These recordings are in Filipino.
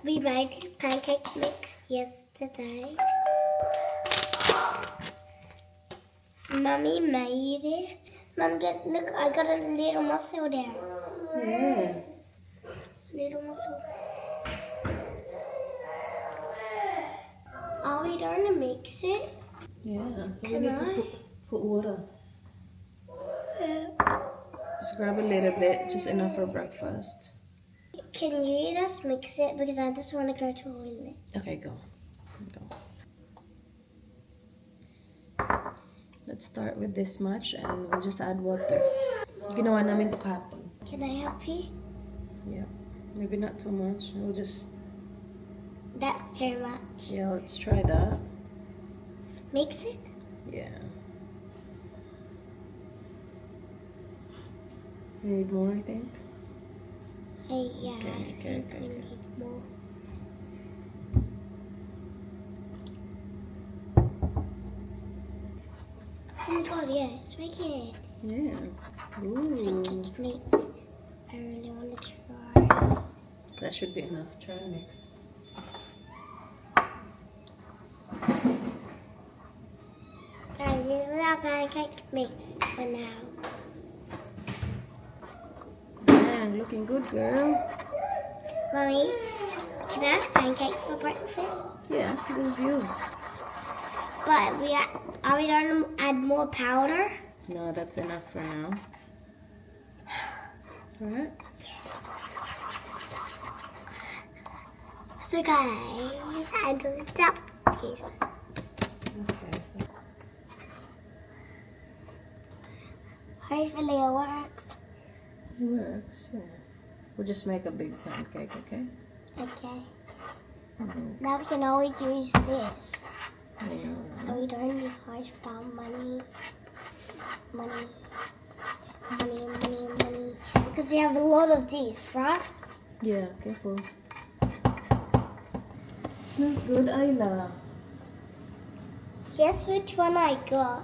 We made pancake mix yesterday. Mummy made it. Mum, look, I got a little mussel there. Yeah. Little mussel. Are we going to mix it? Yeah, so we Can need to I? put water. Yeah. Just grab a little bit, just enough for breakfast. Can you just mix it? Because I just want to go to the toilet. Okay, go. Let's start with this much and we'll just add water. Ginawa namin to kahapon. Can I help you? Yeah. Maybe not too much. We'll just... That's too much. Yeah, let's try that. Mix it? Yeah. You need more, I think? Yeah, Okay, I okay, think okay, we okay. need more. Oh my god, yeah, it's making it. Yeah. Ooh. Pancake mix. I really want to try. That should be enough. Try and mix. Guys, this is our pancake mix for now. Dang, looking good, girl. Mommy, can I have pancakes for breakfast? Yeah, this is yours. But are we going to add more powder? No, that's enough for now. Alright. So guys, I'm going to stop this. Okay. Hopefully it works. It works, yeah. We'll just make a big pancake, okay? Okay. Mhm. Now we can always use this. Yeah. So we don't need to waste our money. Money. Because we have a lot of these, right? Yeah, careful. Smells good, Ayla. Guess which one I got?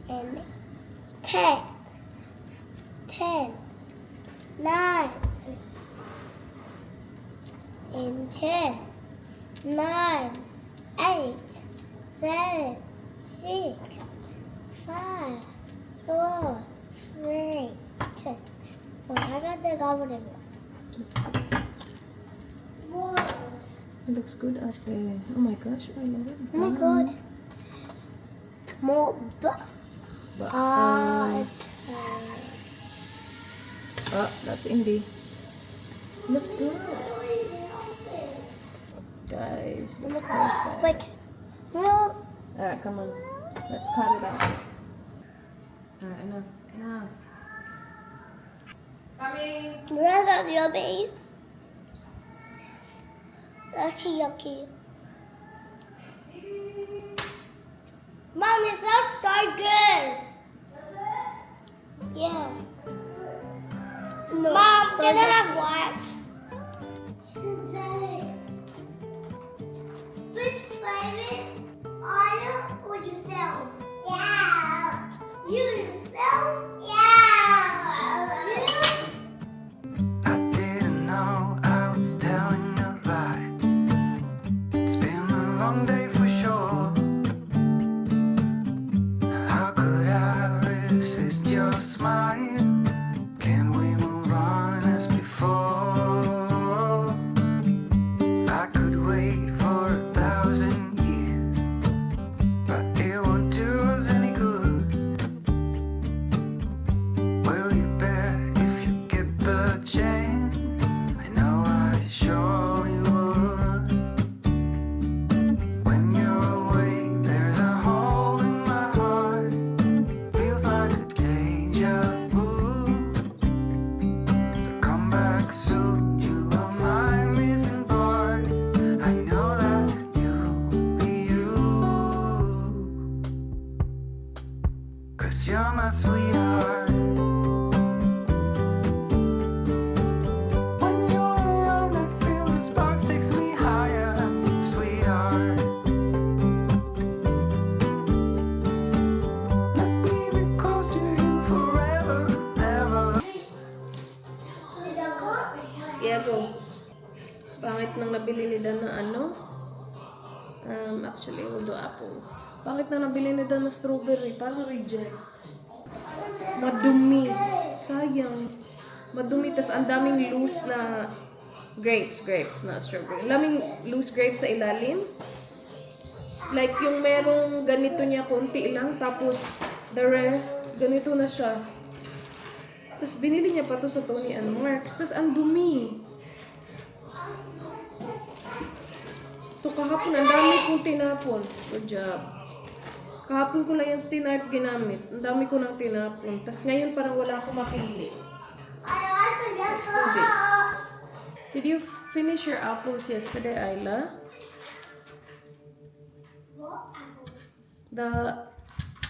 And 10, 9, and 10, 9, 8, 7, 6, 5, 4, 3, 2. Well, I got the goblet. Looks good. It looks good, Ate. Oh my gosh, Ayla. Oh my god. More butter. Oh, that's Indy. Looks good. Guys, looks perfect. Wait. No. Alright, come on. Let's cut it out. Alright, enough. Coming. That's yummy. That's yucky. Mom, it sounds so good. Yeah. No, Mom, can I have wax? Which flavor? Oil or yourself? Yeah. You yourself? Yeah. You? I didn't know I was telling a lie. It's been a long day for sure. How could I resist your smile? Can we move on as before? I could wait for 1,000 years, but it won't do us any good. Will you bet if you get the chance? I know I surely would. When you're away, there's a hole in my heart. Feels like a deja vu. So come back soon, you are my missing part. I know that you'll be you. 'Cause you're my sweetheart. When you're around, I feel the sparks takes me higher, sweetheart. Let me be close to you forever, never. Yeah, go. nang nabili ni Dan na ano? Actually, we'll do apples. Bakit na nabili ni Dan na strawberry? Parang reject. Madumi. Sayang. Madumi. Tas ang daming loose na grapes na strawberry. Ang daming loose grapes sa ilalim. Like yung merong ganito niya, konti lang. Tapos the rest, ganito na siya. Tapos binili niya pa to sa Tony and Marks. Tapos ang dumi. So kahapon, ang dami kong tinapon. Good job. Kahapon ko lang yung stinart ginamit. Ang dami ko nang tinapon. Tapos ngayon parang wala akong mapili. Let's do this. Did you finish your apples yesterday, Ayla? The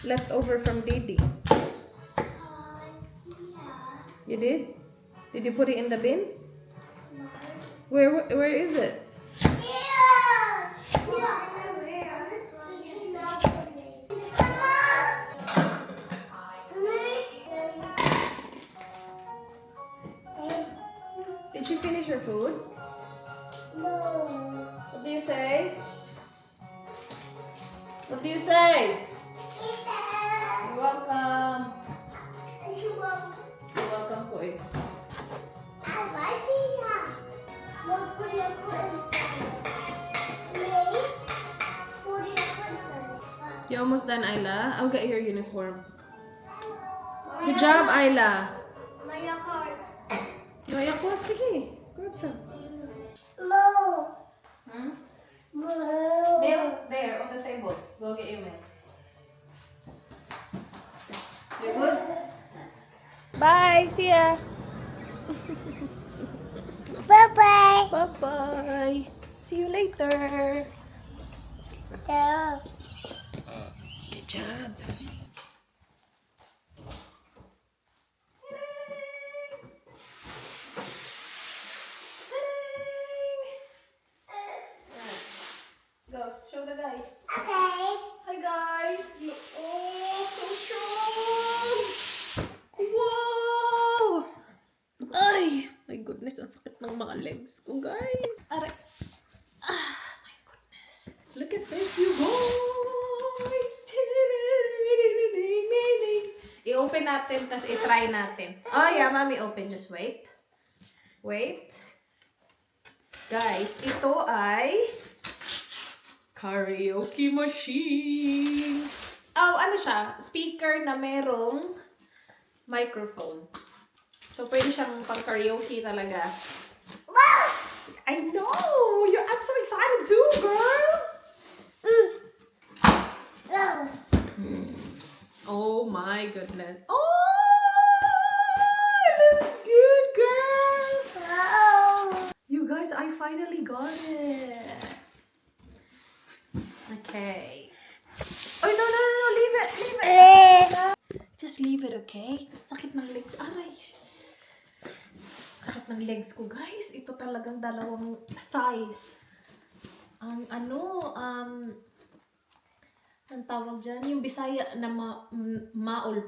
leftover from Didi. You did? Did you put it in the bin? Where is it? Did she finish her food? No. What do you say? What do you say? You're welcome. You're welcome, boys. You almost done, Ayla? I'll get your uniform. Good job, Ayla. Maya ko, sige. Grab some. Milk there on the table. Go get your milk. You good? Bye. See ya. Bye-bye. Bye-bye. See you later. Yeah. Good job. Go, show the guys. Okay. Hi guys. Oh, so strong. Wow. Ay, my goodness, ang sakit ng mga legs ko, guys. Aray. Ah, my goodness. Look at this, you guys. I-open natin, tas i-try natin. Oh, yeah, mommy, open. Just wait. Wait. Guys, ito ay karaoke machine. Oh, ano siya? Speaker na merong microphone. So, pwede siyang pang-karaoke talaga. I know! I'm so excited too, girl! Oh my goodness. Oh! That's good, girl! You guys, I finally got it. Okay. Oh, no, leave it. Just leave it, okay? Sakit ng legs. Aray. Sakit ng legs ko, guys. Ito talagang dalawang thighs. Ang ang tawag dyan, yung Bisaya na maul.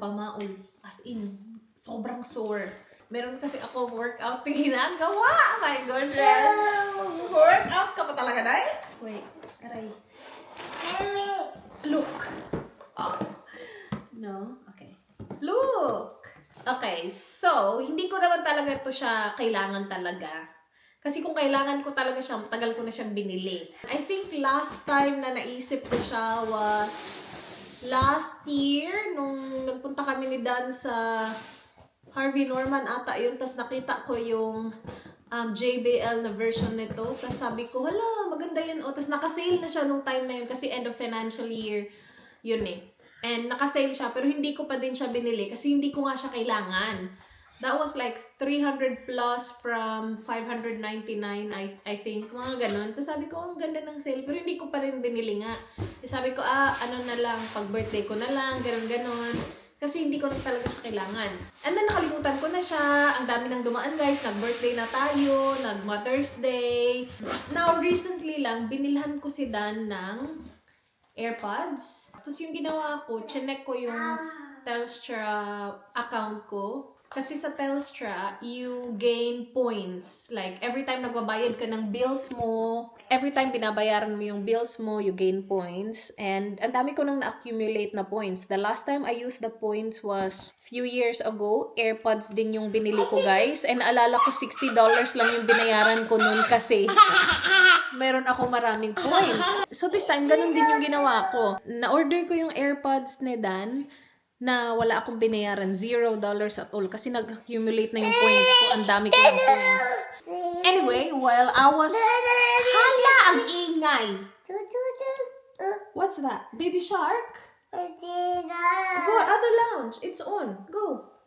As in, sobrang sore. Meron kasi ako workout na ginagawa. My goodness. Workout ka pa talaga, Day? Wait, aray. Look. Oh. No? Okay. Look! Okay, so, hindi ko naman talaga ito siya kailangan talaga. Kasi kung kailangan ko talaga siya, tagal ko na siyang binili. I think last time na naisip ko siya was last year, nung nagpunta kami ni Dan sa Harvey Norman ata yun. Tapos nakita ko yung JBL na version nito. Tapos sabi ko, hala, maganda yun. O, tapos nakasale na siya nung time na yun kasi end of financial year yun eh. And nakasale siya, pero hindi ko pa din siya binili kasi hindi ko nga siya kailangan. That was like 300 plus from 599, I think. Mga ganun. Tapos sabi ko, ang ganda ng sale. Pero hindi ko pa rin binili nga. Sabi ko, ano na lang, pag birthday ko na lang, ganun. Kasi hindi ko na talaga siya kailangan. And then nakalimutan ko na siya. Ang dami nang dumaan, guys. Nag-birthday na tayo. Nag-Mother's Day. Now, recently lang, binilhan ko si Dan ng AirPods. Tapos yung ginawa ko, chinek ko yung Telstra account ko. Kasi sa Telstra, you gain points. Like, every time nagbabayad ka ng bills mo, every time binabayaran mo yung bills mo, you gain points. And ang dami ko nang na-accumulate na points. The last time I used the points was few years ago. AirPods din yung binili ko, guys. And alala ko, $60 lang yung binayaran ko noon kasi meron ako maraming points. So this time, ganun din yung ginawa ko. Na-order ko yung AirPods ni Dan na wala akong binayaran, $0 at all. Kasi nag-accumulate na yung points ko. Ang dami ko ng points. Anyway, while I was... Hala! Ang ingay! What's that? Baby shark? Go, other lounge. It's on. Go.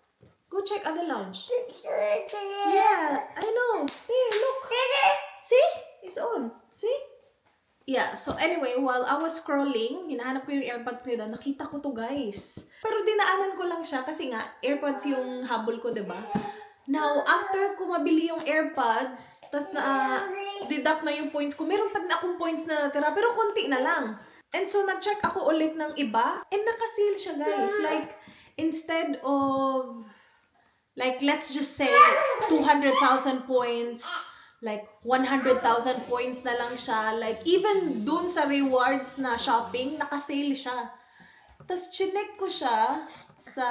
Go check other lounge. Yeah, I know. Here, look. See? It's on. See? Yeah, so anyway, while I was scrolling, hinahanap ko yung AirPods nila, nakita ko to, guys. Pero dinaanan ko lang siya kasi nga, AirPods yung habol ko, diba? Now, after ko mabili yung AirPods, tas deduct na yung points ko, meron pa din akong points na natira, pero konti na lang. And so, nag-check ako ulit ng iba, and nakasale siya, guys. Like, instead of, like, let's just say, 200,000 points, like, 100,000 points na lang siya. Like, even dun sa rewards na shopping, nakasale siya. Tapos, chinek ko siya sa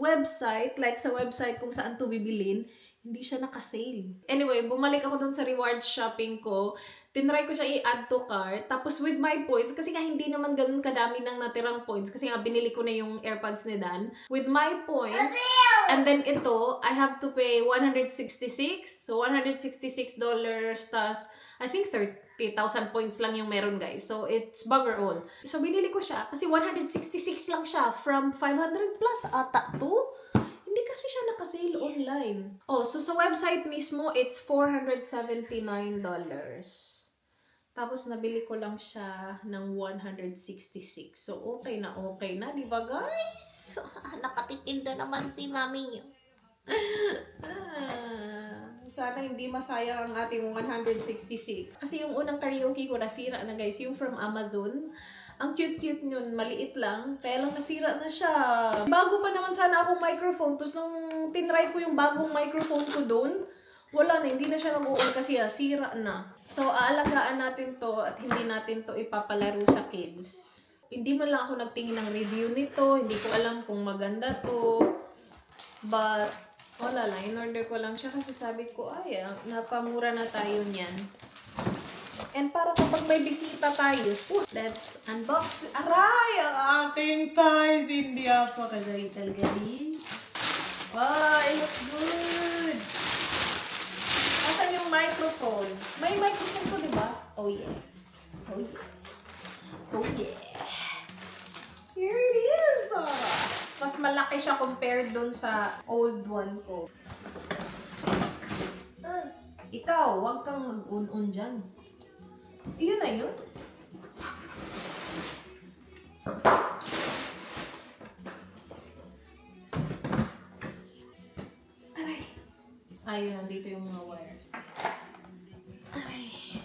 website, like sa website kung saan to bibilin, hindi siya nakasale. Anyway, bumalik ako dun sa rewards shopping ko. Tinry ko siya i-add to cart. Tapos, with my points, kasi nga hindi naman ganun kadami ng natirang points, kasi nga binili ko na yung AirPods ni Dan. With my points, and then ito, I have to pay $166. So, $166, tas I think 30,000 points lang yung meron, guys. So, it's bugger all. So, binili ko siya kasi 166 lang siya from 500 plus ata to. Hindi kasi siya nakasale online. Oh, so sa website mismo, it's $479. Tapos, nabili ko lang siya ng 166. So, okay na, di ba, guys? Nakatipid na naman si mami niyo. Sana hindi masayang ang ating 166. Kasi yung unang karaoke ko nasira na, guys. Yung from Amazon. Ang cute-cute yun. Maliit lang. Kaya lang nasira na siya. Bago pa naman sana akong microphone. Tapos nung tinry ko yung bagong microphone ko doon, wala na, hindi na siya nag-uol kasi sira na. So, aalagaan natin to at hindi natin to ipapalaro sa kids. Hindi man lang ako nagtingin ng review nito. Hindi ko alam kung maganda to. But, wala lang. In-order ko lang siya kasi sabi ko, ay, napamura na tayo niyan. And para kapag may bisita tayo, let's unbox. Aray! Ang aking thighs! Hindi ako kadali talaga rin. Wow, it looks good! Asan yung microphone? May microphone ko, di ba? Oh yeah. Oh yeah. Oh yeah. Here it is! Mas malaki siya compared dun sa old one ko. Ikaw, huwag kang mag-un-un dyan. Yun na yun. Aray. Ayun, nandito yung mga wires. Aray.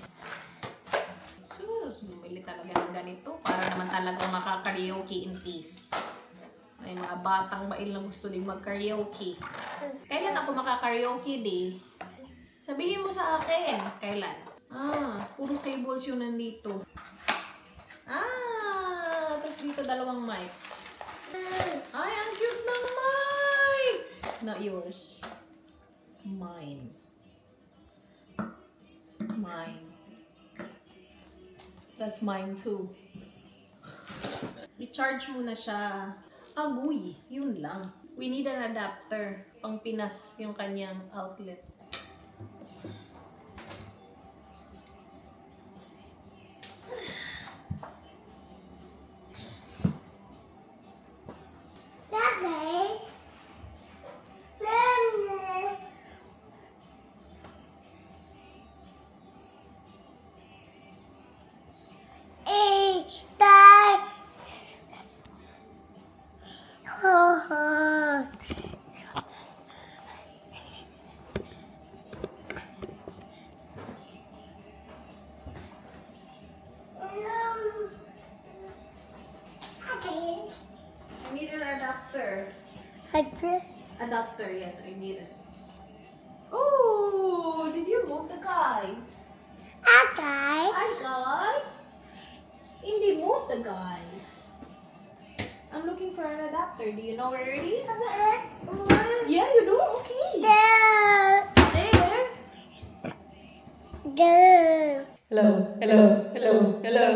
Sus, bumili talaga ng ganito para naman talagang makaka-karaoke in peace. May mga batang bail na gusto din mag-karaoke. Kailan ako makaka-karaoke, di? Sabihin mo sa akin. Kailan? Puro cables yun nandito. Tapos dito dalawang mics. Ay, ang cute ng mic! Not yours. Mine. Mine. That's mine too. I-charge mo na siya. Agoy, yun lang. We need an adapter. Pang Pinas yung kanyang outlet. I need an adapter. Adapter, yes, I need it. Oh, did you move the guys? Okay. Hi guys! Hindi move the guys. I'm looking for an adapter. Do you know where it is? Yeah, you do? Okay. There. There. There. Hello, hello, hello, hello.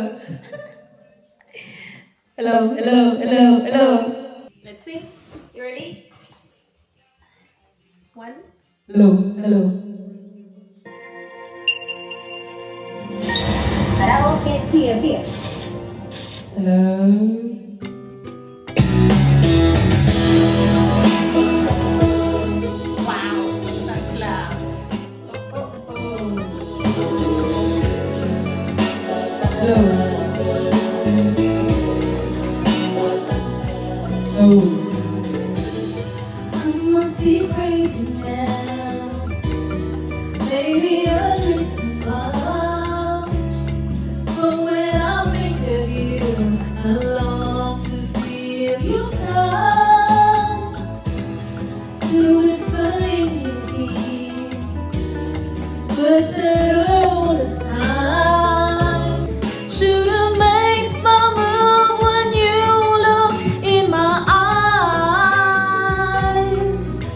Hello, hello, hello, hello. Let's see. You ready? 1. Hello, hello. Karaoke TFM. Hello. Wow, that's loud. Oh, oh, oh. Hello. Hello. I must be crazy now. Maybe I drink too much. But when I think of you, I long to feel your touch. To whisper in your ear, words that are all the time. Should've made my move when you looked in my eyes.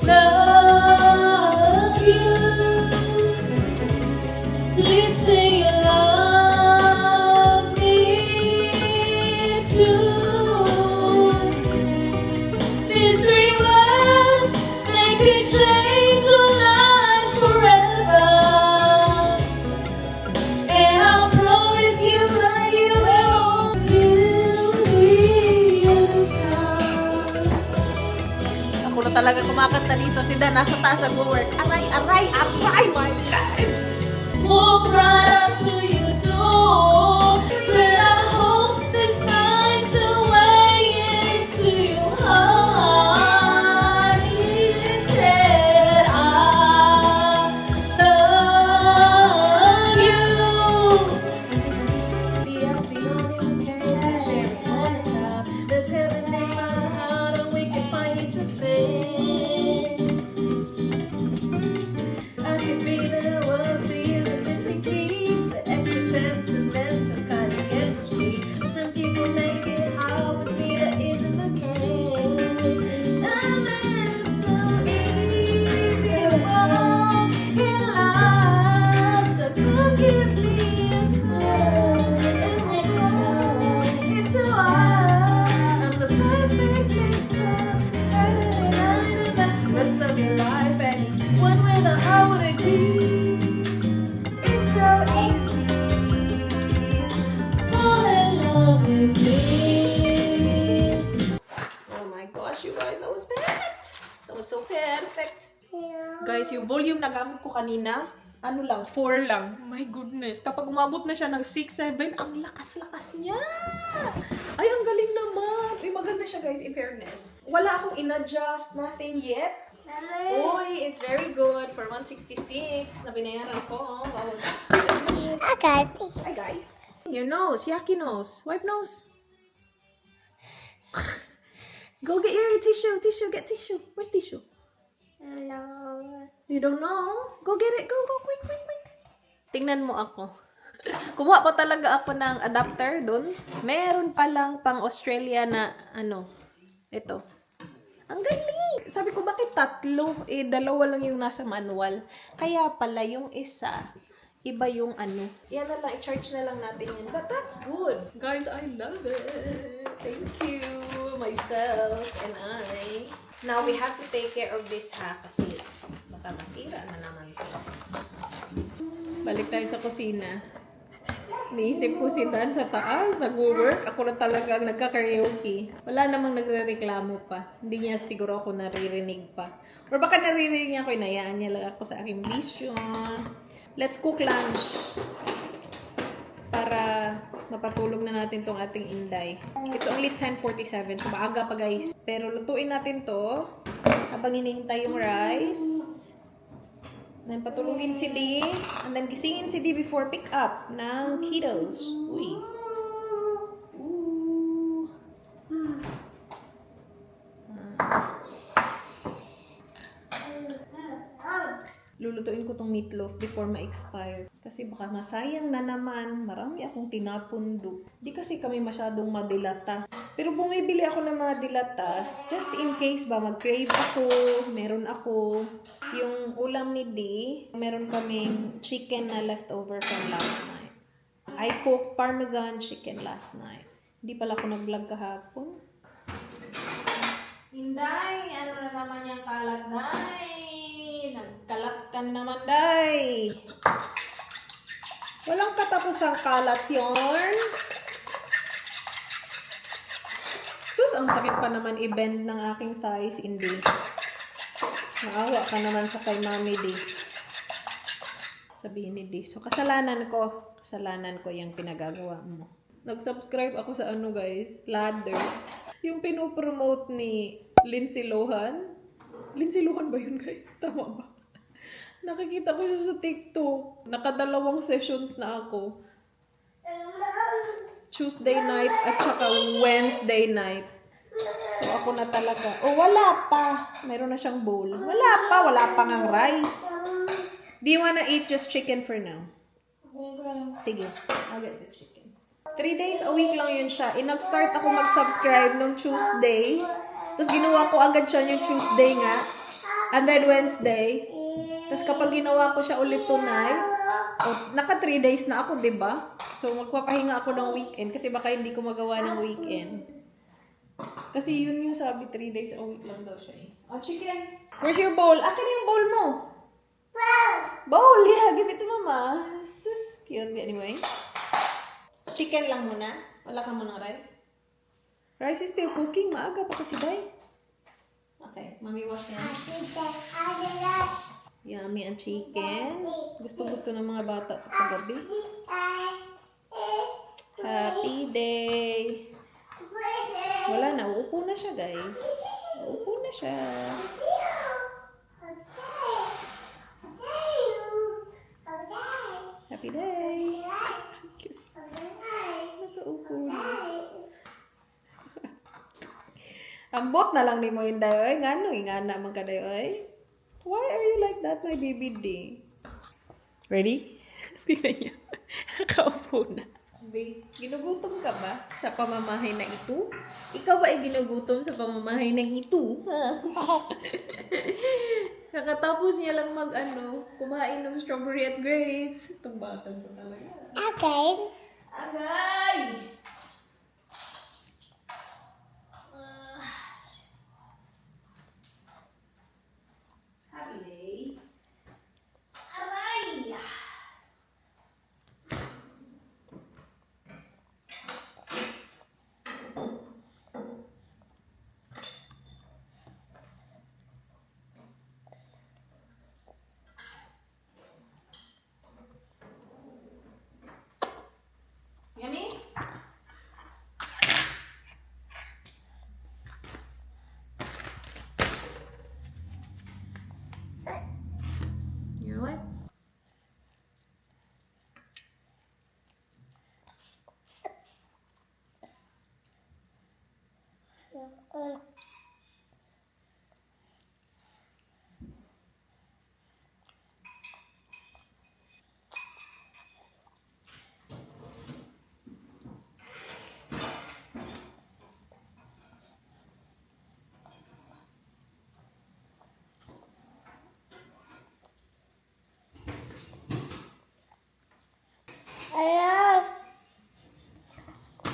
Love you. Please say you love me too. These 3 words, they could change our lives forever. And I promise you that you will till the end of time. Ako na talaga kumakanta dito. Si Dan nasa taas nag-work. Aray, aray, aray, my God! Walk right up to your door, but I hope this finds the way into your heart. Instead, I love you. The icing on your cake, cherry on the top. There's heaven in my heart, and we can find you some space. I could be the one to you with missing keys, the extra sentimental kind of chemistry. Some people make it hard with me, that isn't the case. And it's so easy to fall in love, so come give me a hug and grow into us. I'm the perfect mix of Saturday night and the rest of your life, and one with a I would agree. It's so easy. Fall in love with me. Oh my gosh, you guys, that was perfect! That was so perfect! Yeah. Guys, yung volume na gamit ko kanina, ano lang, 4 lang. My goodness, kapag umabot na siya ng 6, 7, ang lakas-lakas niya! Ay, ang galing naman! Uy, maganda siya guys, in fairness. Wala akong in-adjust, nothing yet. Mommy. Uy, it's very good for 166 na binayaran ko. Wow, Okay. hi guys. Your nose, yucky nose. Wipe nose. Go get your tissue, get tissue. Where's tissue? No. You don't know? Go get it. Go, quick, quick, quick. Tingnan mo ako. Kumuha pa talaga ako ng adapter doon. Meron palang pang Australia na, ano, ito. Ang galing! Sabi ko, bakit 3? Eh, 2 lang yung nasa manual. Kaya pala, yung isa, iba yung ano. Yan na lang, i-charge na lang natin yan. But that's good. Guys, I love it. Thank you, myself and I. Now, we have to take care of this ha, kasi baka masira na naman to. Balik tayo sa kusina. Naisip ko si Dan sa taas, nag-work. Ako na talaga ang nagka-karaoke. Wala namang nagre-reklamo pa. Hindi niya siguro ako naririnig pa. Or baka naririnig niya ako, inayaan niya lang ako sa aking bisyo. Let's cook lunch. Para mapatulog na natin tong ating inday. It's only 10:47. So, maaga pa guys. Pero lutuin natin to habang hinihintay yung rice. Then patulugin si D. And then gisingin si D before pick up ng kiddos. Uy. Ooh. lulutuin ko tong meatloaf before ma-expire. Kasi baka masayang na naman. Marami akong tinapundo. Di kasi kami masyadong madilata. Pero bumibili ako ng mga dilata just in case ba mag-crave ako. Meron ako. Yung ulam ni D, meron kaming chicken na leftover from last night. I cooked Parmesan chicken last night. Hindi pala ako nag-vlog kahapon. Hinday, ano na naman yung kalat, Day? Nagkalat ka naman, Day. Walang katapusang kalat yon. Sus, ang sakit pa naman i-bend ng aking thighs, hindi. Naawa ka naman sa kay Mami D. Sabihin ni D. So, kasalanan ko yung pinagagawa mo. Nag-subscribe ako sa ano, guys, ladder. Yung pinopromote ni Lindsay Lohan. Lindsay Lohan ba yun, guys? Tama ba? Nakikita ko siya sa TikTok. Nakadalawang sessions na ako. Tuesday night at saka Wednesday night. So, ako na talaga. Oh, wala pa. Meron na siyang bowl. Wala pa ngang rice. Do you wanna eat just chicken for now? Sige. I'll get the chicken. 3 days a week lang yun siya. Nag-start ako mag-subscribe nung Tuesday. Tapos ginawa ko agad siya yung Tuesday nga. And then Wednesday. Tapos kapag ginawa ko siya ulit tonight, naka 3 days na ako, diba? So magpapahinga ako ng weekend kasi baka hindi ko magawa ng weekend. Kasi yun yung sabi, 3 days a week lang daw siya eh. Oh, chicken! Where's your bowl? Akin na yung bowl mo! Bowl! Yeah, give it to mama. Sus, cute. Anyway. Chicken lang muna. Wala ka muna rice. Rice is still cooking. Maaga pa kasi, Day. Okay, Mami wash yan. Yummy ang chicken. Gustong-gusto ng mga bata ito kagabi. Happy day. Wala na. Uupo na siya, guys. Uupo na siya. Happy day. Nakaupo na. Ambot na lang ni mo yung dayoy. Ngano, ingana man ka dayoy. Why are you like that, my baby D? Ready? Tingnan niya. Nakaupo na. Babe, ginugutom ka ba sa pamamahay na ito? Ikaw ba ay ginugutom sa pamamahay na ito? Kakatapos niya lang kumain ng strawberry at grapes. Itong batang ko talaga. Okay. Agay! Happy day. Aray! Yummy? You know what?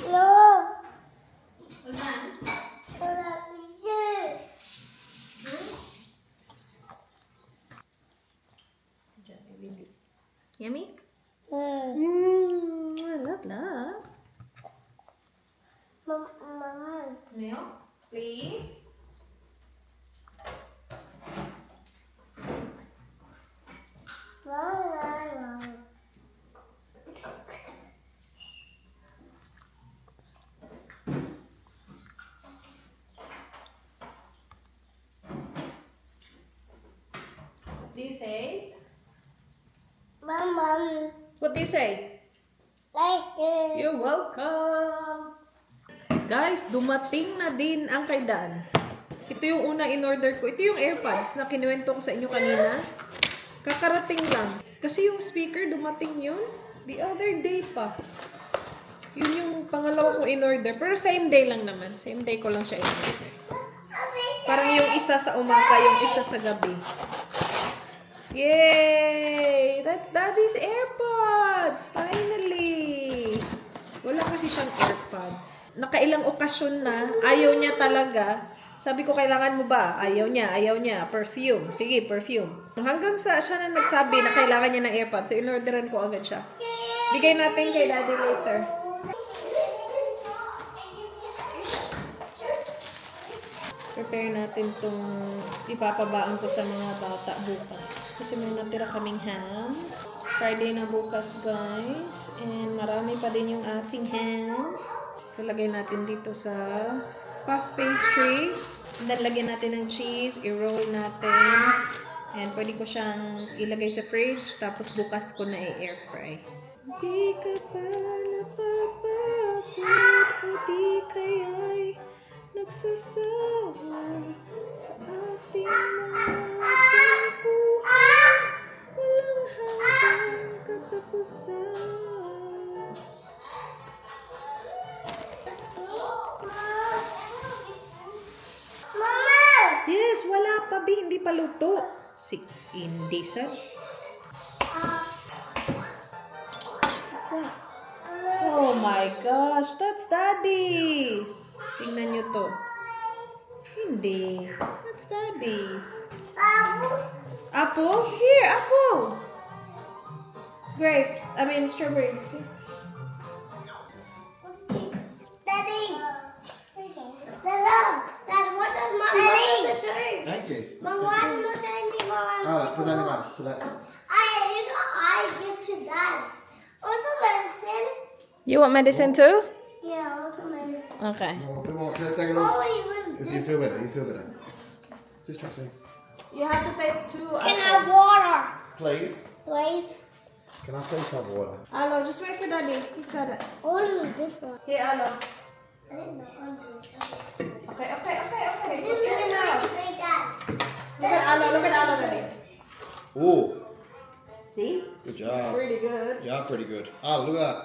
Hello. Hello. Yummy? Love. Mama. Milk, please. Do you say? Mama. What do you say? Thank you. You're welcome! Guys, dumating na din ang kay Dan. Ito yung unang in-order ko. Ito yung AirPods na kinuwento ko sa inyo kanina. Kakarating lang. Kasi yung speaker, dumating yun. The other day pa. Yun yung pangalawa ko in-order. Pero same day lang naman. Same day ko lang siya in-order. Parang yung isa sa umaga, yung isa sa gabi. Yay! That's Daddy's AirPods! Finally! Wala kasi siyang AirPods. Nakailang okasyon na, ayaw niya talaga. Sabi ko, kailangan mo ba? Ayaw niya. Perfume. Sige, perfume. Hanggang sa siya na nagsabi na kailangan niya ng AirPods. So, in-orderan ko agad siya. Bigay natin kay Daddy later. Prepare natin itong ipapabaan ko sa mga bata bukas. Kasi may natira kaming ham. Friday na bukas, guys. And marami pa din yung ating ham. So, lagay natin dito sa puff pastry. And then, lagyan natin ng cheese. I-roll natin. And pwede ko siyang ilagay sa fridge. Tapos, bukas ko na i-air fry. Di ka pa napapagod o di kaya'y nagsasawa sa ating mga buhay. Walang hanggang katapusan. Yes, wala pa, Bi. Hindi pa luto. Si Indisa. What's that? Oh my gosh, that's Daddy's. Tingnan nyo to. Hindi. That's Daddy's. Apple? Here, apple. Grapes. I mean, strawberries. Daddy. Dad, what does Mom want to do? Thank you. Mom, why are you not telling me what I'm Oh, put that in supposed your mouth. Put that. I give to Dad. Also medicine. You want medicine too? Yeah, also medicine. Okay. More, a bit more. Take it all. Oh, even If you feel better, you feel better. Just trust me. You have to take two. Can I have water? Please. Please. Can I please have water? Alo, just wait for Daddy. He's got it. Only with this one. Here, Alo. I didn't know. Okay. Put it in Look your mouth. at that. Look at Alo, Daddy. Ooh, See? good job. Pretty good. Yeah, pretty good. Ah, look at that.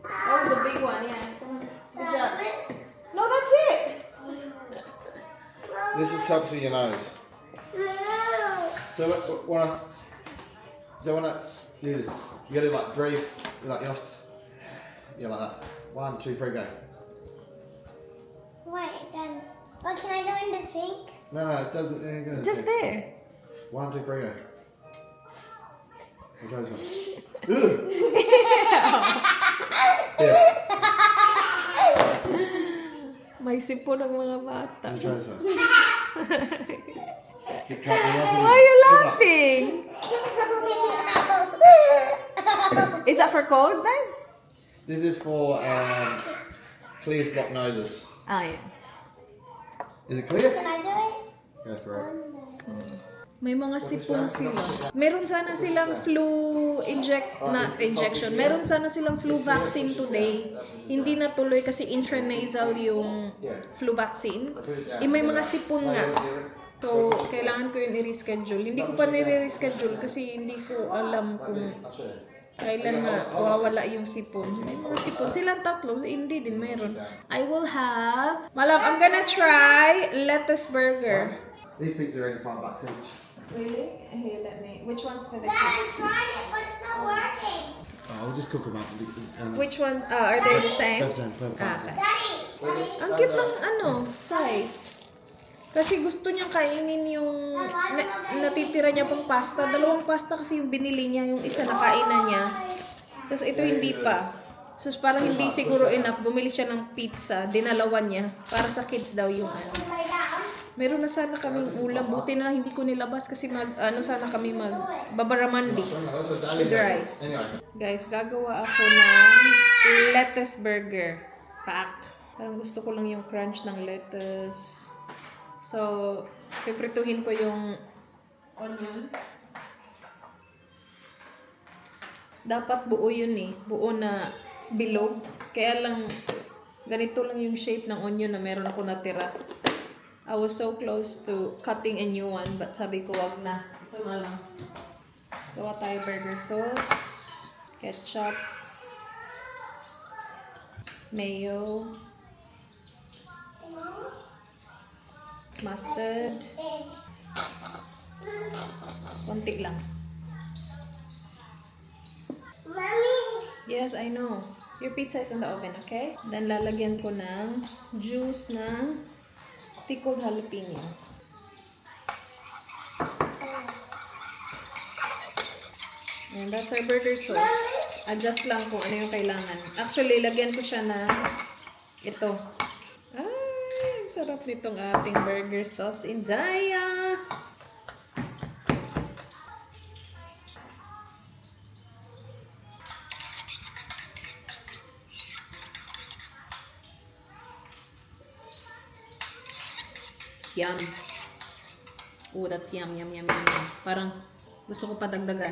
That was a big one, yeah. Come on. Good job. No, that's it. This is helps with your nose. So when I do this, you gotta like breathe, like you know, yeah, like that. 1, 2, 3, go. Wait, then. What can I do in the sink? No, it doesn't. It goes. Just there. 1, 2, 3, go. I'll try this one. Ugh. Yeah, May sipon ng mga bata. I'll try this one. Keep trying. Why are you laughing? Is that for cold, babe? This is for Clear's blocked noses. Oh, yeah. Is it clear? Can I do it? Go for it. May mga sipon sila. Meron sana silang flu injection. Meron sana silang flu vaccine today. Hindi natuloy kasi intranasal yung flu vaccine. May mga sipon nga. So, kailangan ko yun i-reschedule. Hindi ko pa nire-reschedule kasi hindi ko alam kung kailan na wawala yung sipon. May mga sipon. Silang tatlo. Hindi din meron. I will have... Malam, I'm gonna try lettuce burger. These pizzas are only $5 each. Really? Here, let me... Which one's for the Dad, I'm kids? trying it, but it's not working. Oh, I'll just cook them up. Which one? Are they the same? Okay. Okay. Daddy. Ang cute ng size. Kasi gusto niyang kainin yung natitira niya pong pasta. 2 pasta kasi yung binili niya, yung isa nakain na niya. Tapos ito hindi pa. So parang hindi siguro enough. Bumili siya ng pizza, dinalawan niya. Para sa kids daw yung ano. Lay down. Meron na sana kaming ulam. Buti na lang hindi ko nilabas kasi sana kami babaramandi with rice. Guys, gagawa ako ng lettuce burger pack. Parang gusto ko lang yung crunch ng lettuce. So, piprituhin ko yung onion. Dapat buo yun eh. Buo na bilog. Kaya lang, ganito lang yung shape ng onion na meron ako natira. I was so close to cutting a new one, but sabi ko wag na. Ito na lang. Gawa tayo burger sauce, ketchup, mayo, mustard, konti lang. Mommy. Yes, I know. Your pizza is in the oven, okay? Then lalagyan ko ng juice ng pickled jalapeno. And that's our burger sauce. Adjust lang kung ano yung kailangan. Actually, lagyan ko siya na ito. Ay, sarap nitong ating burger sauce. Indaya! Yum. Oh, that's yum, yum, yum, yum, yum. Parang gusto ko pa dagdagan.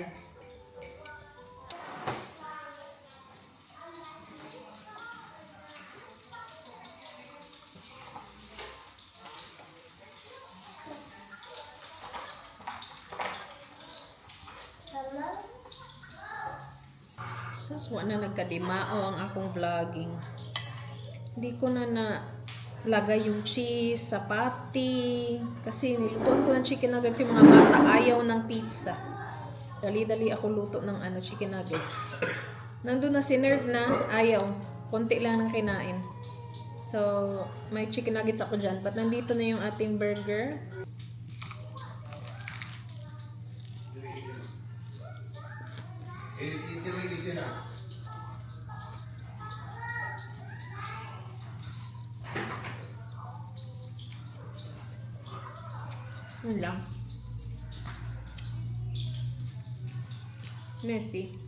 Sus, wala na nagkadimao ang akong vlogging. Hindi ko na lagay yung cheese sa patty. Kasi nilutuan ko ng chicken nuggets yung mga bata. Ayaw ng pizza. Dali-dali ako luto ng chicken nuggets. Nandun na sinerve na. Ayaw. Konti lang ng kinain. So, may chicken nuggets ako dyan. But nandito na yung ating burger. Yun lang. Messy.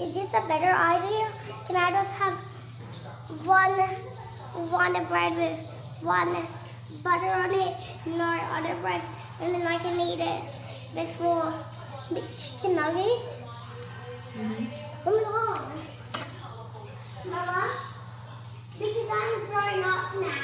Is this a better idea? Can I just have one bread with one butter on it, no other bread, and then I can eat it before the chicken nuggets? Oh my god. Mama, because I'm growing up now.